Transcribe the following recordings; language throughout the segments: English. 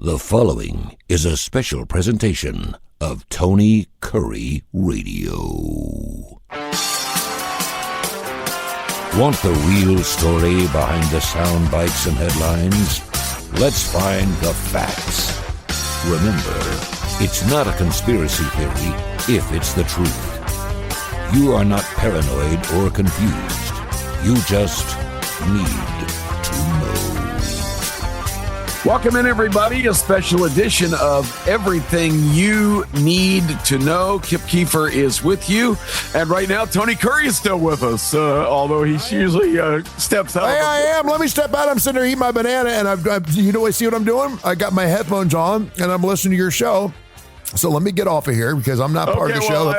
The following is a special presentation of Tony Kurre Radio. Want the real story behind the sound bites and headlines? Let's find the facts. Remember, it's not a conspiracy theory if it's the truth. You are not paranoid or confused. You just need to know. Welcome in, everybody. A special edition of Everything You Need to Know. Kip Keefer is with you. And right now, Tony Kurre is still with us, although he usually steps out. Hey, I am. Let me step out. I'm sitting there eating my banana, and I see what I'm doing? I got my headphones on, and I'm listening to your show. So let me get off of here because I'm not part of the show.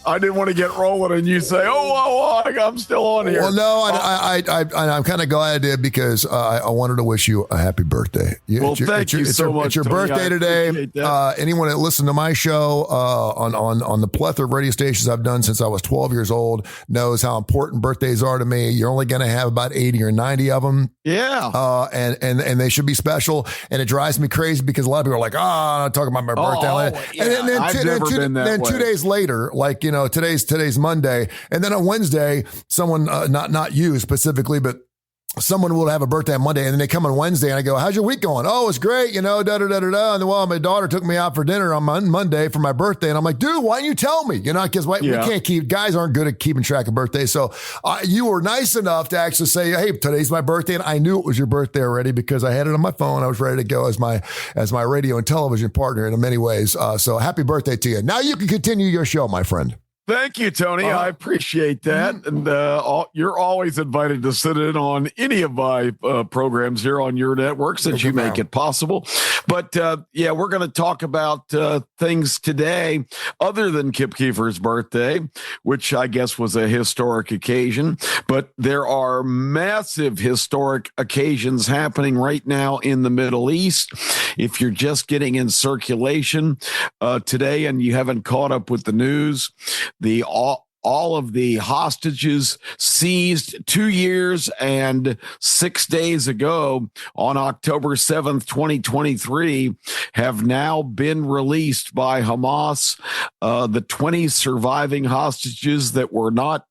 I didn't want to get rolling and you say, I'm still on here. Well, no, I'm kind of glad I did because I wanted to wish you a happy birthday. Thank you so much. It's your birthday today. Anyone that listened to my show on the plethora of radio stations I've done since I was 12 years old knows how important birthdays are to me. You're only going to have about 80 or 90 of them. Yeah. And they should be special. And it drives me crazy because a lot of people are like, I'm talking about my birthday. And then 2 days later, like, today's Monday. And then on Wednesday, someone, not you specifically, but someone will have a birthday on Monday, and then they come on Wednesday, and I go, how's your week going? Oh, it's great, da-da-da-da-da. And then, well, my daughter took me out for dinner on Monday for my birthday, and I'm like, dude, why didn't you tell me? Because we can't guys aren't good at keeping track of birthdays. So you were nice enough to actually say, hey, today's my birthday, and I knew it was your birthday already because I had it on my phone. I was ready to go as my radio and television partner in many ways. So happy birthday to you. Now you can continue your show, my friend. Thank you, Tony. I appreciate that. And you're always invited to sit in on any of my programs here on your network since you make it possible. But we're going to talk about things today other than Kip Keefer's birthday, which I guess was a historic occasion. But there are massive historic occasions happening right now in the Middle East. If you're just getting in circulation today and you haven't caught up with the news, all of the hostages seized 2 years and 6 days ago on October 7th, 2023, have now been released by Hamas. The 20 surviving hostages that were not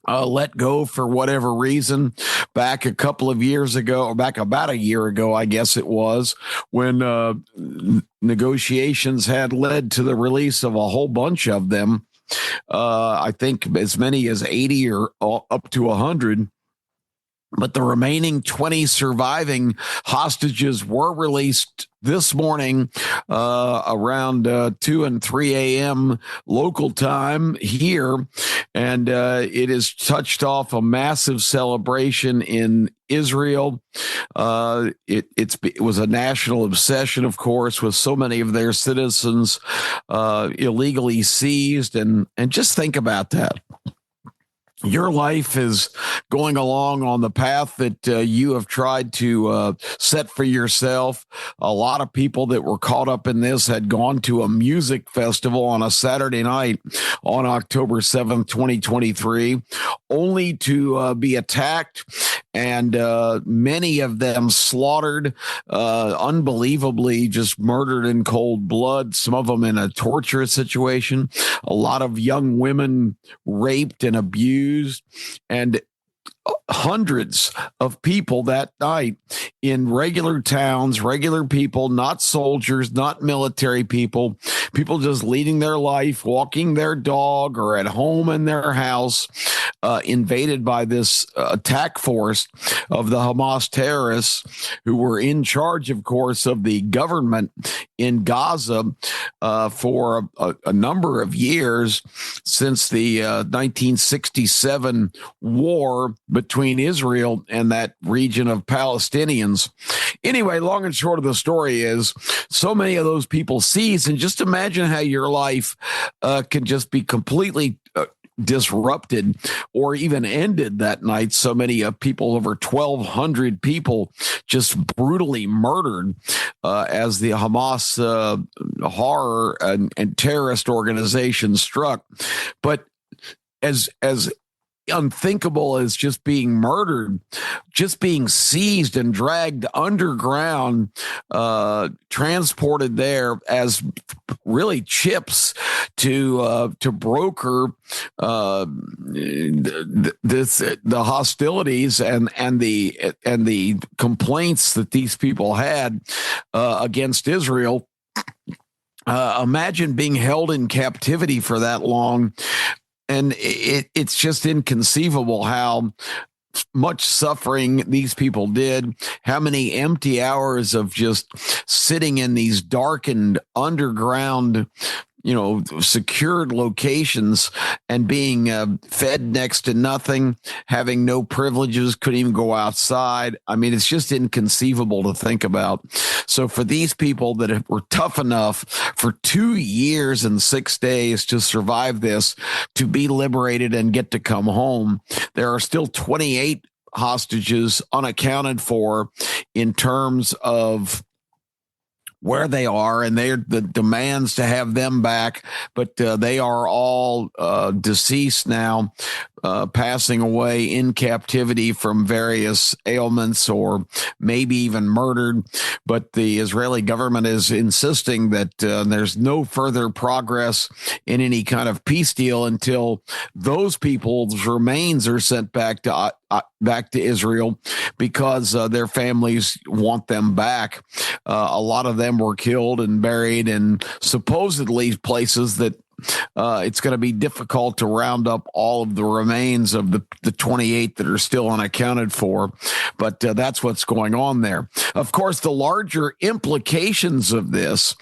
let go for whatever reason back a couple of years ago, or back about a year ago, I guess it was, when negotiations had led to the release of a whole bunch of them. I think as many as 80 or up to 100. But the remaining 20 surviving hostages were released this morning around 2 and 3 a.m. local time here. And it has touched off a massive celebration in Israel. It was a national obsession, of course, with so many of their citizens illegally seized. And just think about that. Your life is going along on the path that you have tried to set for yourself. A lot of people that were caught up in this had gone to a music festival on a Saturday night on October 7th, 2023, only to be attacked and many of them slaughtered, unbelievably just murdered in cold blood, some of them in a torture situation, a lot of young women raped and abused, and hundreds of people that night in regular towns, regular people, not soldiers, not military people just leading their life, walking their dog or at home in their house, invaded by this attack force of the Hamas terrorists who were in charge, of course, of the government in Gaza for a number of years since the 1967 war between Israel and that region of Palestinians. Anyway, long and short of the story is so many of those people seized, and just imagine how your life can just be completely disrupted or even ended that night. So many people, over 1,200 people, just brutally murdered as the Hamas horror and terrorist organization struck. But as unthinkable as just being murdered, just being seized and dragged underground, transported there as really chips to broker the hostilities and the complaints that these people had against Israel. Imagine being held in captivity for that long. And it's just inconceivable how much suffering these people did, how many empty hours of just sitting in these darkened underground, secured locations and being fed next to nothing, having no privileges, couldn't even go outside. I mean, it's just inconceivable to think about. So for these people that were tough enough for 2 years and 6 days to survive this, to be liberated and get to come home, there are still 28 hostages unaccounted for in terms of where they are, and they're the demands to have them back, but they are all deceased now, passing away in captivity from various ailments or maybe even murdered. But the Israeli government is insisting that there's no further progress in any kind of peace deal until those people's remains are sent back to Israel, because their families want them back. A lot of them were killed and buried in supposedly places that it's going to be difficult to round up all of the remains of the 28 that are still unaccounted for. But that's what's going on there. Of course, the larger implications of this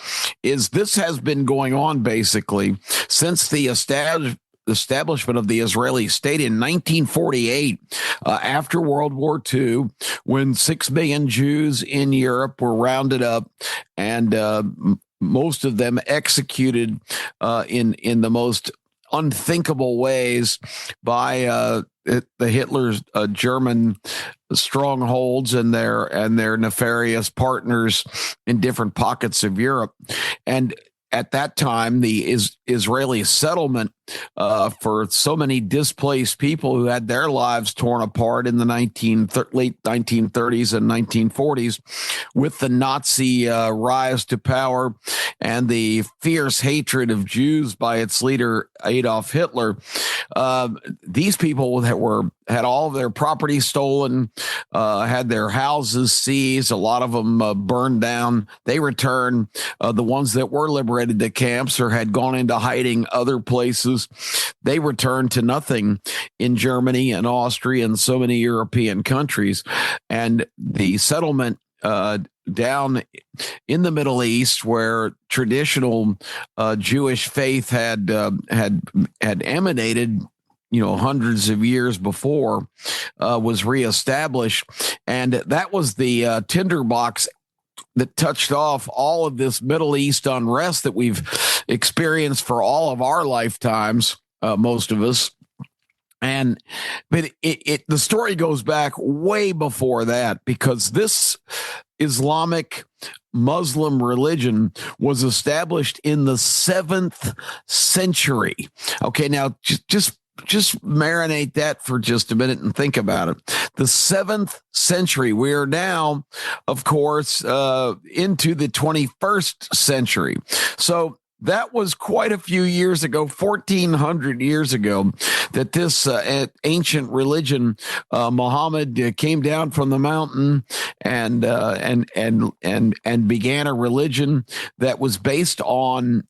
has been going on basically since the establishment of the Israeli state in 1948, after World War II, when 6 million Jews in Europe were rounded up and most of them executed in the most unthinkable ways by the Hitler's German strongholds and their nefarious partners in different pockets of Europe. And at that time, the Israeli settlement for so many displaced people who had their lives torn apart in the late 1930s and 1940s, with the Nazi rise to power and the fierce hatred of Jews by its leader Adolf Hitler, these people that had all of their property stolen, had their houses seized, a lot of them burned down. They returned. The ones that were liberated to camps or had gone into hiding other places, they returned to nothing in Germany and Austria and so many European countries. And the settlement down in the Middle East, where traditional Jewish faith had emanated, hundreds of years before, was reestablished. And that was the tinderbox that touched off all of this Middle East unrest that we've experienced for all of our lifetimes, most of us. But the story goes back way before that, because this Islamic Muslim religion was established in the 7th century. Okay, now just marinate that for just a minute and think about it. The 7th century. We are now, of course, into the 21st century. So that was quite a few years ago, 1,400 years ago, that this ancient religion, Muhammad, came down from the mountain and began a religion that was based on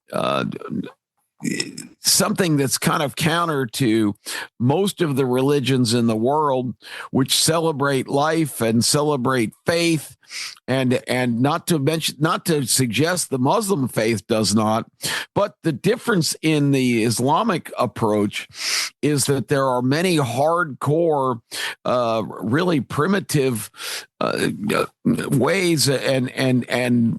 something that's kind of counter to most of the religions in the world, which celebrate life and celebrate faith, and not to suggest the Muslim faith does not, but the difference in the Islamic approach is that there are many hardcore, really primitive ways and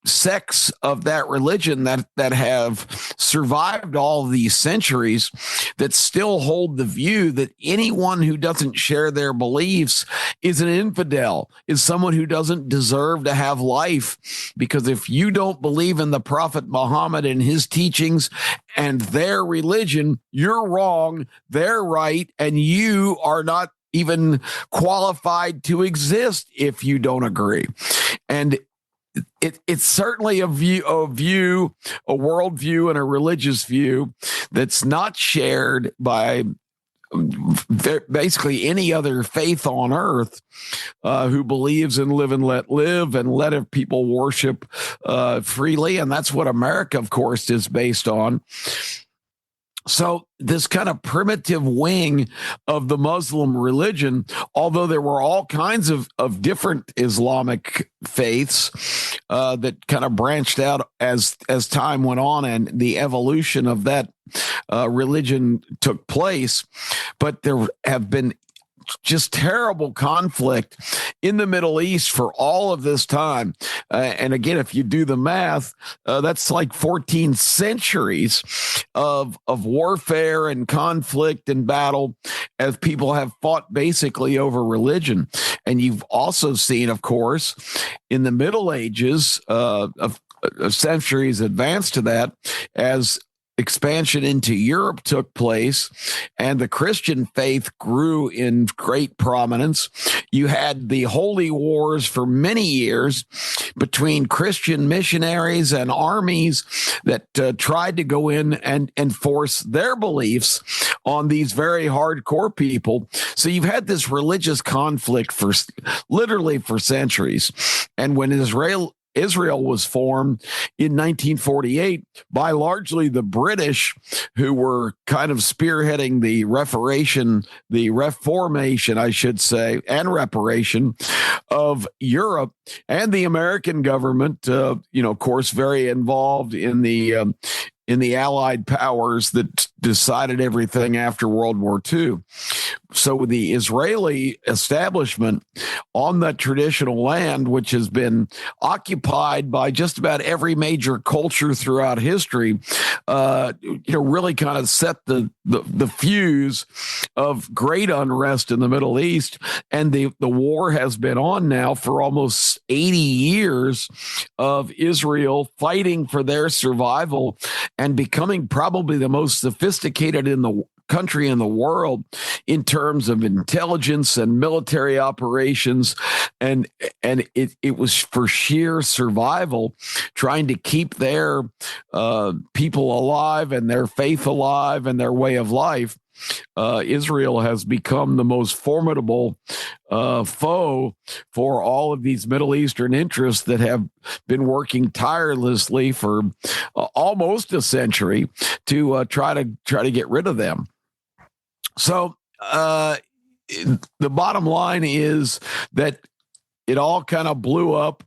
sects of that religion that have survived all these centuries that still hold the view that anyone who doesn't share their beliefs is an infidel, is someone who doesn't deserve to have life. Because if you don't believe in the Prophet Muhammad and his teachings and their religion, you're wrong, they're right, and you are not even qualified to exist if you don't agree. And it's certainly a worldview, and a religious view that's not shared by basically any other faith on earth who believes in live and let live and let people worship freely. And that's what America, of course, is based on. So this kind of primitive wing of the Muslim religion, although there were all kinds of different Islamic faiths that kind of branched out as time went on and the evolution of that religion took place, but there have been just terrible conflict in the Middle East for all of this time. And again, if you do the math, that's like 14 centuries of warfare and conflict and battle as people have fought basically over religion. And you've also seen, of course, in the Middle Ages, of centuries advanced to that, as expansion into Europe took place and the Christian faith grew in great prominence. You had the holy wars for many years between Christian missionaries and armies that tried to go in and enforce their beliefs on these very hardcore people. So you've had this religious conflict for literally for centuries. And when Israel was formed in 1948 by largely the British, who were kind of spearheading the reformation, I should say, and reparation of Europe, and the American government, of course, very involved in the Allied powers that decided everything after World War II. So the Israeli establishment on that traditional land, which has been occupied by just about every major culture throughout history, really kind of set the fuse of great unrest in the Middle East. And the war has been on now for almost 80 years of Israel fighting for their survival and becoming probably the most sophisticated in the country in the world in terms of intelligence and military operations. And it was for sheer survival, trying to keep their people alive and their faith alive and their way of life. Israel has become the most formidable foe for all of these Middle Eastern interests that have been working tirelessly for almost a century to try to get rid of them. So the bottom line is that it all kind of blew up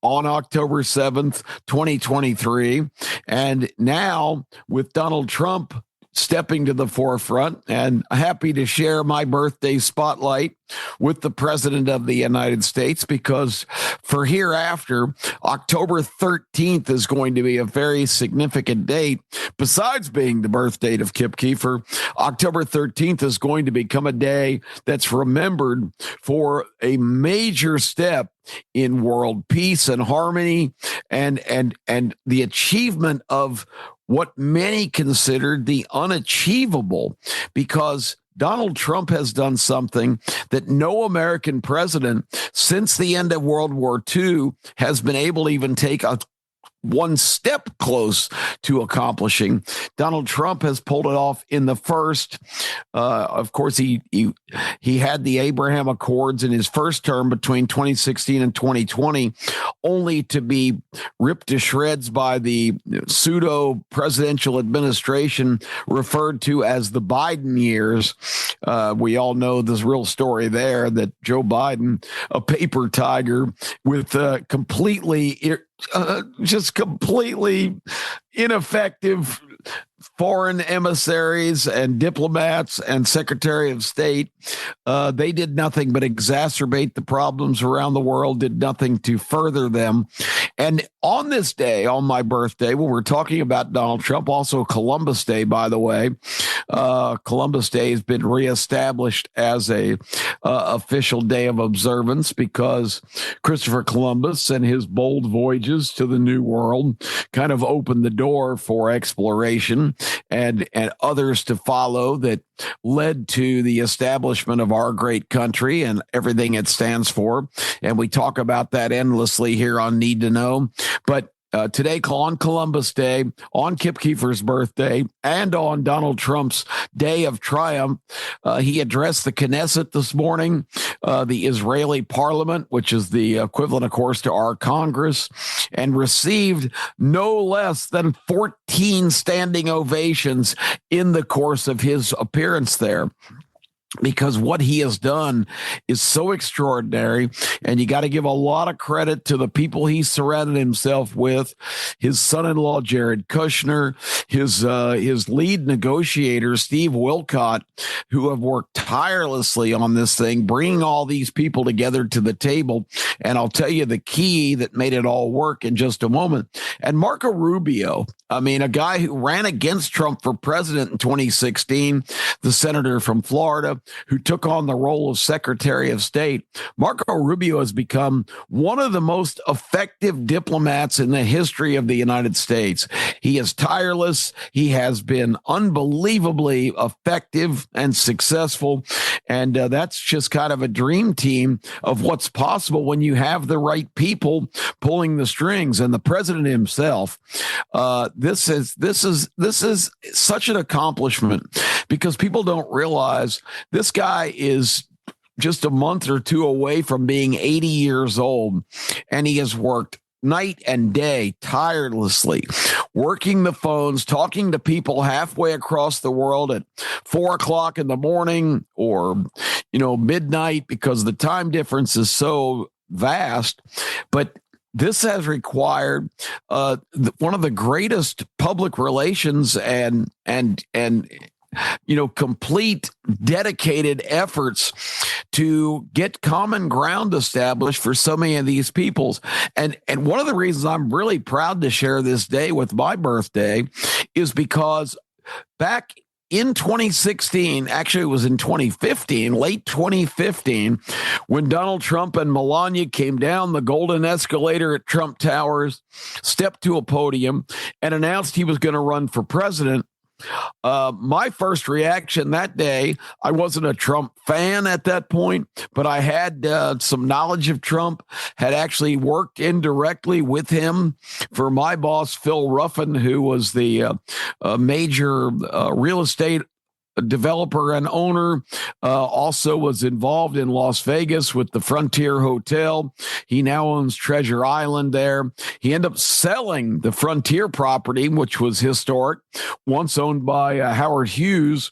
on October 7th, 2023. And now with Donald Trump stepping to the forefront, and happy to share my birthday spotlight with the President of the United States, because for hereafter, October 13th is going to be a very significant date. Besides being the birth date of Kip Keefer, October 13th is going to become a day that's remembered for a major step in world peace and harmony and the achievement of what many considered the unachievable, because Donald Trump has done something that no American president since the end of World War II has been able to even take one step close to accomplishing. Donald Trump has pulled it off in the first. Of course, he had the Abraham Accords in his first term between 2016 and 2020, only to be ripped to shreds by the pseudo presidential administration referred to as the Biden years. We all know this real story there, that Joe Biden, a paper tiger with just completely ineffective foreign emissaries and diplomats and Secretary of State. They did nothing but exacerbate the problems around the world, did nothing to further them. And on this day, on my birthday, when we're talking about Donald Trump, also Columbus Day, by the way, Columbus Day has been reestablished as a official day of observance because Christopher Columbus and his bold voyages to the New World kind of opened the door for exploration and others to follow that led to the establishment of our great country and everything it stands for. And we talk about that endlessly here on Need to Know. But today, on Columbus Day, on Kip Keefer's birthday, and on Donald Trump's day of triumph, he addressed the Knesset this morning, the Israeli parliament, which is the equivalent, of course, to our Congress, and received no less than 14 standing ovations in the course of his appearance there. Because what he has done is so extraordinary, and you got to give a lot of credit to the people he surrounded himself with, his son-in-law, Jared Kushner, his lead negotiator, Steve Wilcott, who have worked tirelessly on this thing, bringing all these people together to the table. And I'll tell you the key that made it all work in just a moment. And Marco Rubio, I mean, a guy who ran against Trump for president in 2016, the senator from Florida, who took on the role of Secretary of State. Marco Rubio has become one of the most effective diplomats in the history of the United States. He is tireless. He has been unbelievably effective and successful. And that's just kind of a dream team of what's possible when you have the right people pulling the strings. And the president himself, this is such an accomplishment because people don't realize this guy is just a month or two away from being 80 years old, and he has worked night and day tirelessly, working the phones, talking to people halfway across the world at 4:00 in the morning or, midnight, because the time difference is so vast. But this has required one of the greatest public relations and complete dedicated efforts to get common ground established for so many of these peoples. And one of the reasons I'm really proud to share this day with my birthday is because back in 2016, actually it was in 2015, late 2015, when Donald Trump and Melania came down the golden escalator at Trump Towers, stepped to a podium, and announced he was going to run for president. My first reaction that day, I wasn't a Trump fan at that point, but I had some knowledge of Trump, had actually worked indirectly with him for my boss, Phil Ruffin, who was the major real estate developer and owner, also was involved in Las Vegas with the Frontier Hotel. He now owns Treasure Island there. He ended up selling the Frontier property, which was historic, once owned by Howard Hughes.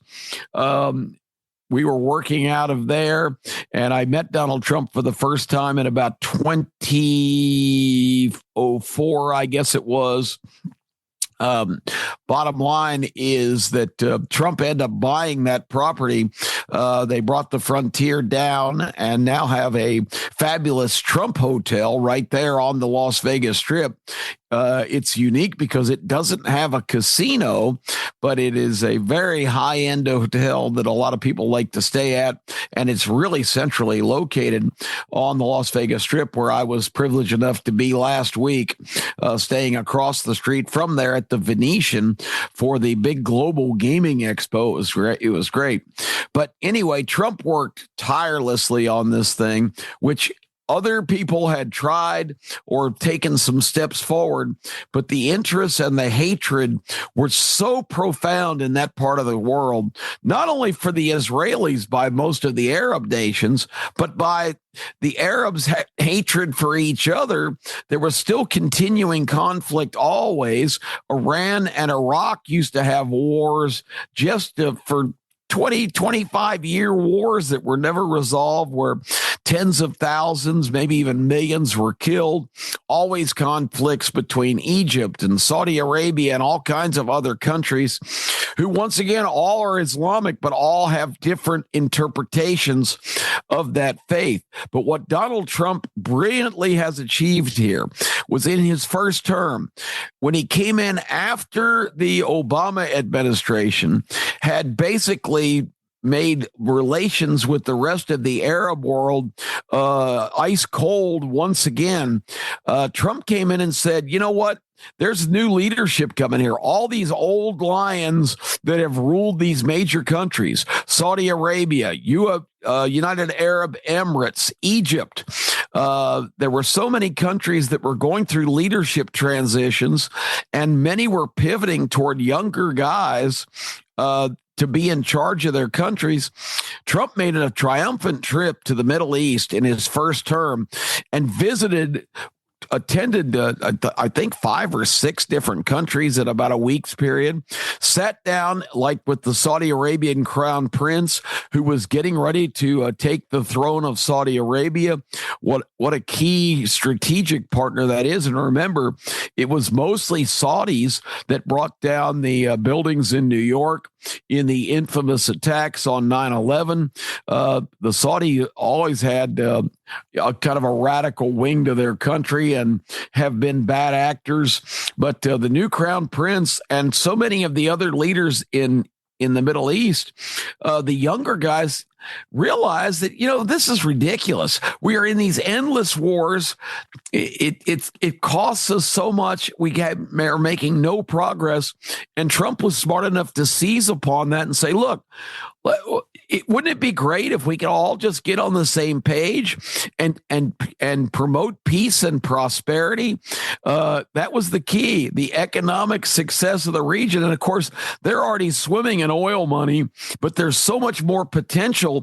We were working out of there, and I met Donald Trump for the first time in about 2004, I guess it was. Bottom line is that Trump ended up buying that property. They brought the Frontier down and now have a fabulous Trump hotel right there on the Las Vegas Strip. It's unique because it doesn't have a casino, but it is a very high-end hotel that a lot of people like to stay at, and it's really centrally located on the Las Vegas Strip, where I was privileged enough to be last week, staying across the street from there at the Venetian for the big global gaming expo. It was great. It was great. But anyway, Trump worked tirelessly on this thing, which other people had tried or taken some steps forward, but the interest and the hatred were so profound in that part of the world, not only for the Israelis by most of the Arab nations, but by the Arabs' hatred for each other. There was still continuing conflict always. Iran and Iraq used to have wars just for 20, 25-year wars that were never resolved, where Tens of thousands, maybe even millions were killed. Always conflicts between Egypt and Saudi Arabia and all kinds of other countries who, once again, all are Islamic, but all have different interpretations of that faith. But what Donald Trump brilliantly has achieved here was in his first term, when he came in after the Obama administration had basically made relations with the rest of the Arab world ice cold once again. Trump came in and said, you know what? There's new leadership coming here. All these old lions that have ruled these major countries, Saudi Arabia, United Arab Emirates, Egypt. There were so many countries that were going through leadership transitions, and many were pivoting toward younger guys to be in charge of their countries. Trump made a triumphant trip to the Middle East in his first term and attended, I think, 5 or 6 different countries in about a week's period, sat down like with the Saudi Arabian crown prince who was getting ready to take the throne of Saudi Arabia. What a key strategic partner that is. And remember, it was mostly Saudis that brought down the buildings in New York in the infamous attacks on 9/11. The Saudi always had a kind of a radical wing to their country and have been bad actors. But the new crown prince and so many of the other leaders in the Middle East, the younger guys realize that, this is ridiculous. We are in these endless wars. It costs us so much. We are making no progress. And Trump was smart enough to seize upon that and say, look, wouldn't it be great if we could all just get on the same page and promote peace and prosperity? That was the key, the economic success of the region. And of course, they're already swimming in oil money, but there's so much more potential.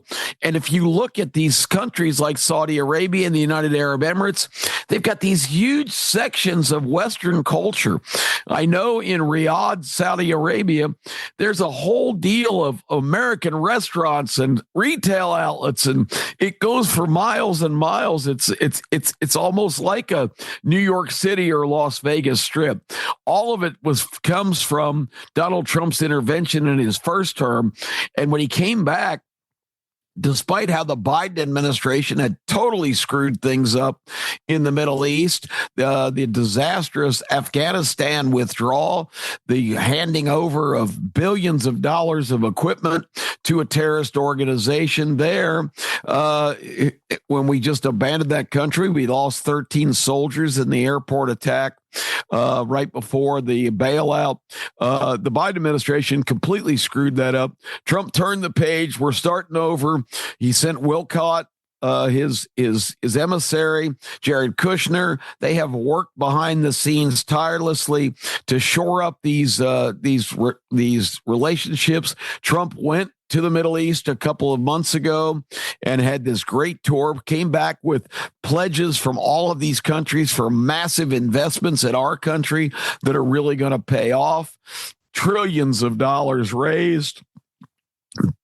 And if you look at these countries like Saudi Arabia and the United Arab Emirates, they've got these huge sections of Western culture. I know in Riyadh, Saudi Arabia, there's a whole deal of American restaurants and retail outlets, and it goes for miles and miles. It's almost like a New York City or Las Vegas Strip. All of it comes from Donald Trump's intervention in his first term. And when he came back, despite how the Biden administration had totally screwed things up in the Middle East, the disastrous Afghanistan withdrawal, the handing over of billions of dollars of equipment to a terrorist organization there. When we just abandoned that country, we lost 13 soldiers in the airport attack right before the bailout. The Biden administration completely screwed that up. Trump turned the page. We're starting over. He sent Wilcott, his emissary, Jared Kushner. They have worked behind the scenes tirelessly to shore up these relationships. Trump went to the Middle East a couple of months ago and had this great tour, came back with pledges from all of these countries for massive investments in our country that are really going to pay off. Trillions of dollars raised,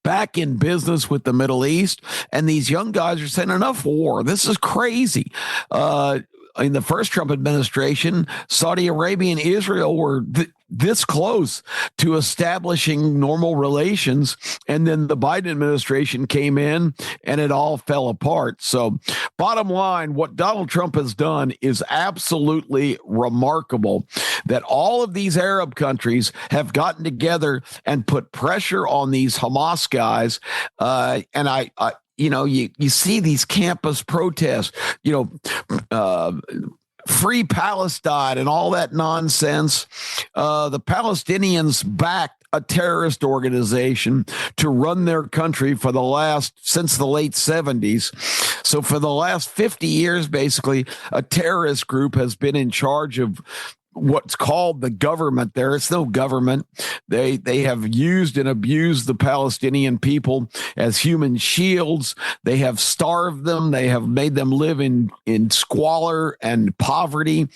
back in business with the Middle East. And these young guys are saying, enough war. This is crazy. In the first Trump administration, Saudi Arabia and Israel were this close to establishing normal relations. And then the Biden administration came in and it all fell apart. So bottom line, what Donald Trump has done is absolutely remarkable, that all of these Arab countries have gotten together and put pressure on these Hamas guys. And you see these campus protests, free Palestine and all that nonsense. The Palestinians backed a terrorist organization to run their country since the late 70s. So for the last 50 years, basically, a terrorist group has been in charge of what's called the government there. It's no government. They have used and abused the Palestinian people as human shields. They have starved them. They have made them live in squalor and poverty.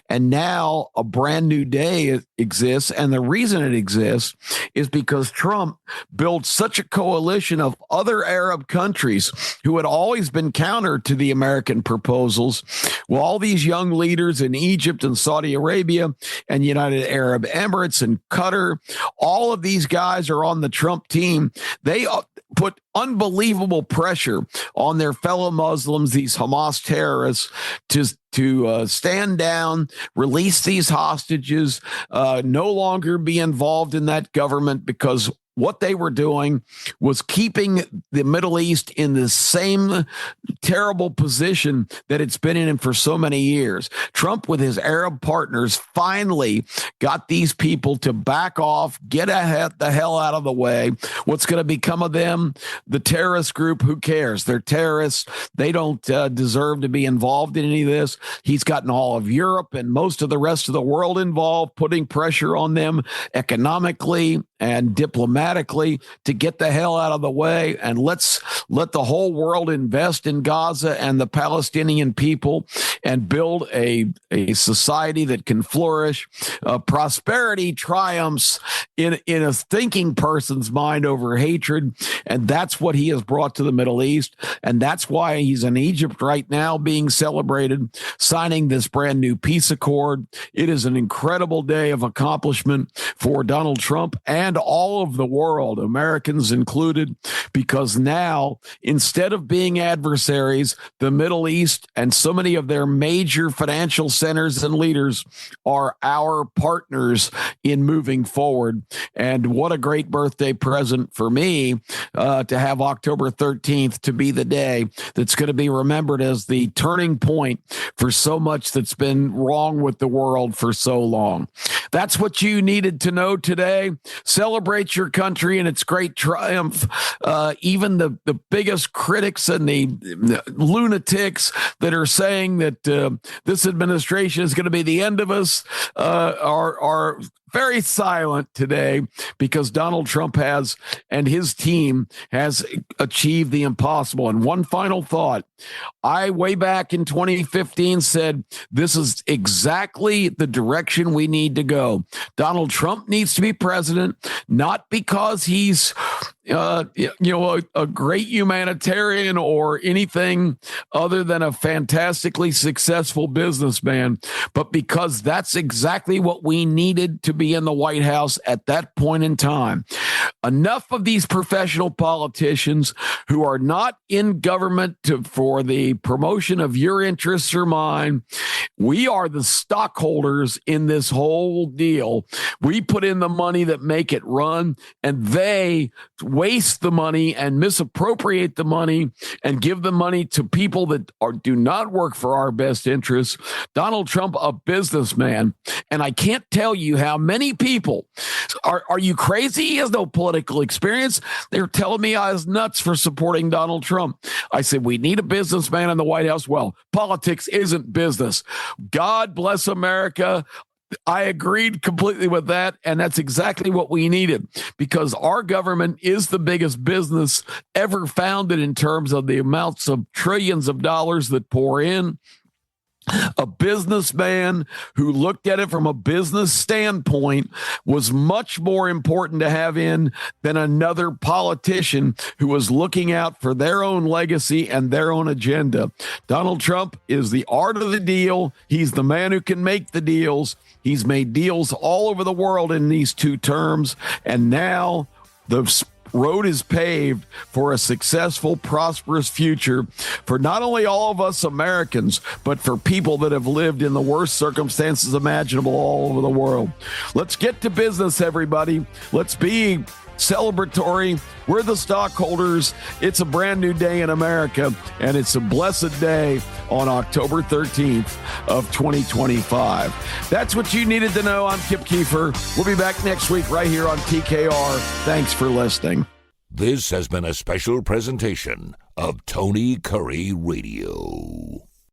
And now a brand new day exists. And the reason it exists is because Trump built such a coalition of other Arab countries who had always been counter to the American proposals. Well, all these young leaders in Egypt and Saudi Arabia and United Arab Emirates and Qatar, all of these guys are on the Trump team. They put unbelievable pressure on their fellow Muslims, these Hamas terrorists, to stand down, release these hostages, no longer be involved in that government, because what they were doing was keeping the Middle East in the same terrible position that it's been in for so many years. Trump, with his Arab partners, finally got these people to back off, get the hell out of the way. What's going to become of them? The terrorist group, who cares? They're terrorists. They don't deserve to be involved in any of this. He's gotten all of Europe and most of the rest of the world involved, putting pressure on them economically and diplomatically to get the hell out of the way, and let's let the whole world invest in Gaza and the Palestinian people and build a society that can flourish. Prosperity triumphs in a thinking person's mind over hatred, and that's what he has brought to the Middle East, and that's why he's in Egypt right now being celebrated, signing this brand new peace accord. It is an incredible day of accomplishment for Donald Trump and all of the world, Americans included, because now, instead of being adversaries, the Middle East and so many of their major financial centers and leaders are our partners in moving forward. And what a great birthday present for me to have October 13th to be the day that's going to be remembered as the turning point for so much that's been wrong with the world for so long. That's what you needed to know today. Celebrate your country and its great triumph. Even the biggest critics and the lunatics that are saying that this administration is going to be the end of us are very silent today, because Donald Trump has, and his team has, achieved the impossible. And one final thought. I, way back in 2015, said this is exactly the direction we need to go. Donald Trump needs to be president, not because he's a great humanitarian or anything other than a fantastically successful businessman, but because that's exactly what we needed to be in the White House at that point in time. Enough of these professional politicians who are not in government for the promotion of your interests or mine. We are the stockholders in this whole deal. We put in the money that make it run, and they waste the money and misappropriate the money and give the money to people that do not work for our best interests. Donald Trump, a businessman, and I can't tell you how many people are you crazy? He has no political experience. They're telling me I was nuts for supporting Donald Trump. I said, we need a businessman in the White House. Well, politics isn't business. God bless America. I agreed completely with that, and that's exactly what we needed, because our government is the biggest business ever founded in terms of the amounts of trillions of dollars that pour in. A businessman who looked at it from a business standpoint was much more important to have in than another politician who was looking out for their own legacy and their own agenda. Donald Trump is the art of the deal. He's the man who can make the deals. He's made deals all over the world in these 2 terms, and now the road is paved for a successful, prosperous future for not only all of us Americans, but for people that have lived in the worst circumstances imaginable all over the world. Let's get to business, everybody. Let's be celebratory. We're the stockholders. It's a brand new day in America, and it's a blessed day on October 13th of 2025. That's what you needed to know. I'm Kip Keefer. We'll be back next week right here on TKR. Thanks for listening. This has been a special presentation of Tony Kurre Radio.